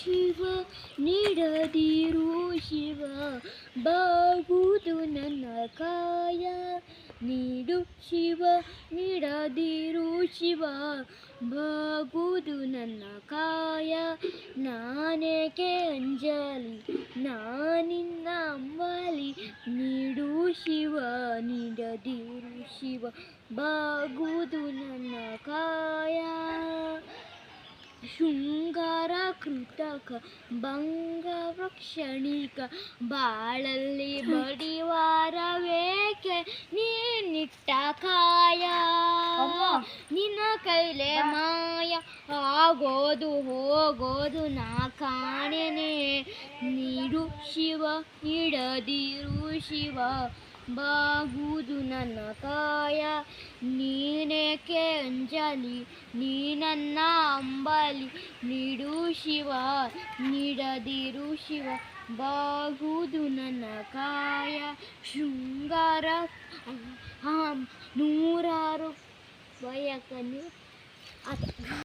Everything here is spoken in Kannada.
ಶಿವ ನೀಡದಿರು ಶಿವ ಬಾಗುವುದು ನನ್ನ ಕಾಯ. ನೀಡು ಶಿವ ನೀಡದಿರು ಶಿವ ಬಾಗುವುದು ನನ್ನ ಕಾಯ. ನಾನೇಕೆ ಅಂಜಲಿ ನಾನಿನ್ನ ಅಂಬಲಿ. ನೀಡು ಶಿವ ನೀಡದಿರು ಶಿವ ಬಾಗುವುದು ನನ್ನ ಕಾಯ. ಶೃಂಗಾರ ಕೃತಕ ಭಂಗವಕ್ಷಣಿಕ ಬಾಳಲ್ಲಿ ಬಡಿವಾರವೇಕೆ ನೀನಿಟ್ಟ ಕಾಯ. ನಿನ್ನ ಕೈಲೆ ಮಾಯ ಆಗೋದು ಹೋಗೋದು ನಾ ಕಾಣೆನೆ. ನೀಡು ಶಿವ ನೀಡದಿರು ಶಿವ ಬಾಗುವುದು ನನ್ನ ಕಾಯ. ನೀನೇಕೆ ಅಂಜಲಿ ನೀನನ್ನ ಅಂಬಲಿ. ನೀಡು ಶಿವ ನೀಡದಿರು ಶಿವ ಬಾಗುವುದು ನನ್ನ ಕಾಯ. ಶೃಂಗಾರ ನೂರಾರು ಬಯಕನು